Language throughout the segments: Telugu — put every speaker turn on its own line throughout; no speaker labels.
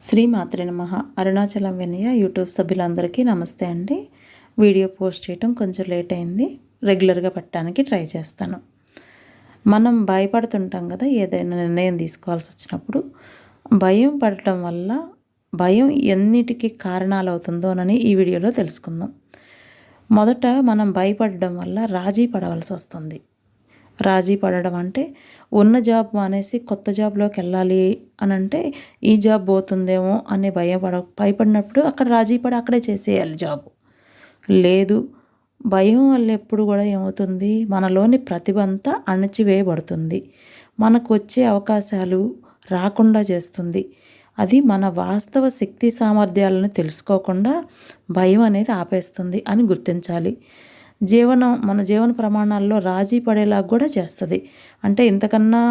శ్రీమాత్రే నమః. అరుణాచలం వినయ యూట్యూబ్ సభ్యులందరికీ నమస్తే అండి. వీడియో పోస్ట్ చేయడం కొంచెం లేట్ అయింది. రెగ్యులర్గా పెట్టడానికి ట్రై చేస్తాను. మనం భయపడుతుంటాం కదా, ఏదైనా నిర్ణయం తీసుకోవాల్సి వచ్చినప్పుడు. భయం పడటం వల్ల భయం ఎన్నిటికీ కారణాలు అవుతుందోనని ఈ వీడియోలో తెలుసుకుందాం. మొదట మనం భయపడడం వల్ల రాజీ పడవలసి వస్తుంది. రాజీ పడడం అంటే ఉన్న జాబ్ మానేసి కొత్త జాబ్లోకి వెళ్ళాలి అని అంటే ఈ జాబ్ పోతుందేమో అనే భయపడినప్పుడు అక్కడ రాజీ పడి అక్కడే చేసేయాలి జాబ్. లేదు, భయం వల్ల ఎప్పుడు కూడా ఏమవుతుంది, మనలోని ప్రతిభ అంతా అణచివేయబడుతుంది. మనకు వచ్చే అవకాశాలు రాకుండా చేస్తుంది. అది మన వాస్తవ శక్తి సామర్థ్యాలను తెలుసుకోకుండా భయం అనేది ఆపేస్తుంది అని గుర్తించాలి. మన జీవన ప్రమాణాల్లో రాజీ పడేలాగా కూడా చేస్తుంది. అంటే ఇంతకన్నా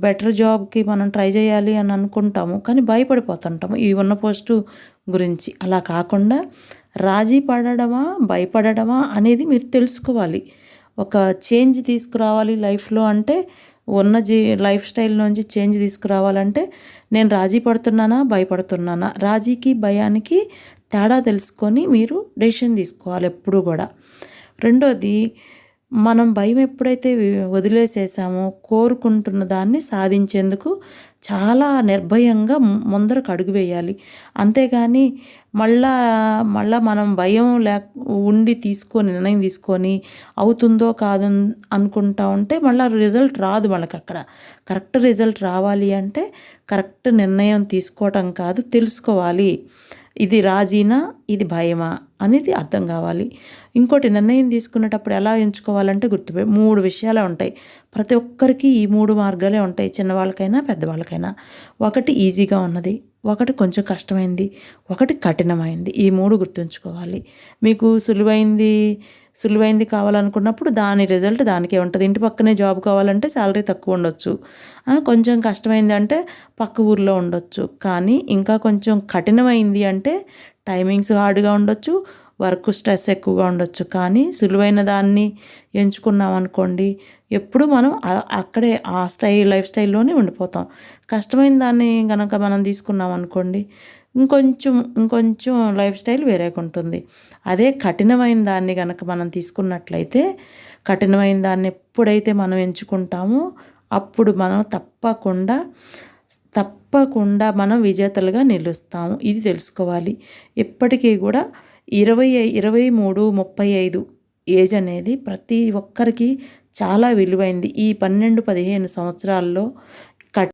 బెటర్ జాబ్కి మనం ట్రై చేయాలి అని అనుకుంటాము, కానీ భయపడిపోతుంటాము ఈ ఉన్న పోస్టు గురించి. అలా కాకుండా రాజీ పడడమా భయపడడమా అనేది మీరు తెలుసుకోవాలి. ఒక చేంజ్ తీసుకురావాలి లైఫ్లో అంటే, ఉన్న లైఫ్ స్టైల్ నుంచి చేంజ్ తీసుకురావాలంటే నేను రాజీ పడుతున్నానా భయపడుతున్నానా, రాజీకి భయానికి తేడా తెలుసుకొని మీరు డెసిషన్ తీసుకోవాలి ఎప్పుడు కూడా. రెండోది, మనం భయం ఎప్పుడైతే వదిలేసేసామో కోరుకుంటున్న దాన్ని సాధించేందుకు చాలా నిర్భయంగా ముందరకు అడుగు వేయాలి. అంతేగాని మళ్ళా మనం భయం ఉండి నిర్ణయం తీసుకొని అవుతుందో కాదు అనుకుంటా ఉంటే మళ్ళీ రిజల్ట్ రాదు మనకు. అక్కడ కరెక్ట్ రిజల్ట్ రావాలి అంటే కరెక్ట్ నిర్ణయం తీసుకోవటం కాదు, తెలుసుకోవాలి. ఇది రాజీనా ఇది భయమా అనేది అర్థం కావాలి. ఇంకోటి, నిర్ణయం తీసుకునేటప్పుడు ఎలా ఎంచుకోవాలంటే గుర్తుపోయి 3 విషయాలే ఉంటాయి. ప్రతి ఒక్కరికి ఈ 3 మార్గాలే ఉంటాయి, చిన్నవాళ్ళకైనా పెద్దవాళ్ళకైనా. ఒకటి ఈజీగా ఉన్నది, ఒకటి కొంచెం కష్టమైంది, ఒకటి కఠినమైంది. ఈ 3 గుర్తుంచుకోవాలి. మీకు సులువైంది కావాలనుకున్నప్పుడు దాని రిజల్ట్ దానికే ఉంటుంది. ఇంటి పక్కనే జాబ్ కావాలంటే శాలరీ తక్కువ ఉండొచ్చు. కొంచెం కష్టమైంది అంటే పక్క ఊర్లో ఉండొచ్చు. కానీ ఇంకా కొంచెం కఠినమైంది అంటే టైమింగ్స్ హార్డ్గా ఉండొచ్చు, వర్క్ స్ట్రెస్ ఎక్కువగా ఉండొచ్చు. కానీ సులువైన దాన్ని ఎంచుకున్నాం అనుకోండి, ఎప్పుడు మనం అక్కడే ఆ లైఫ్ స్టైల్లోనే ఉండిపోతాం. కష్టమైన దాన్ని కనుక మనం తీసుకున్నాం అనుకోండి, ఇంకొంచెం లైఫ్ స్టైల్ వేరేగా ఉంటుంది. అదే కఠినమైన దాన్ని కనుక మనం తీసుకున్నట్లయితే, కఠినమైన దాన్ని ఎప్పుడైతే మనం ఎంచుకుంటామో అప్పుడు మనం తప్పకుండా మనం విజేతలుగా నిలుస్తాము. ఇది తెలుసుకోవాలి. ఎప్పటికీ కూడా 23, 35 ఏజ్ అనేది ప్రతి ఒక్కరికి చాలా విలువైంది. ఈ 12-15 సంవత్సరాల్లో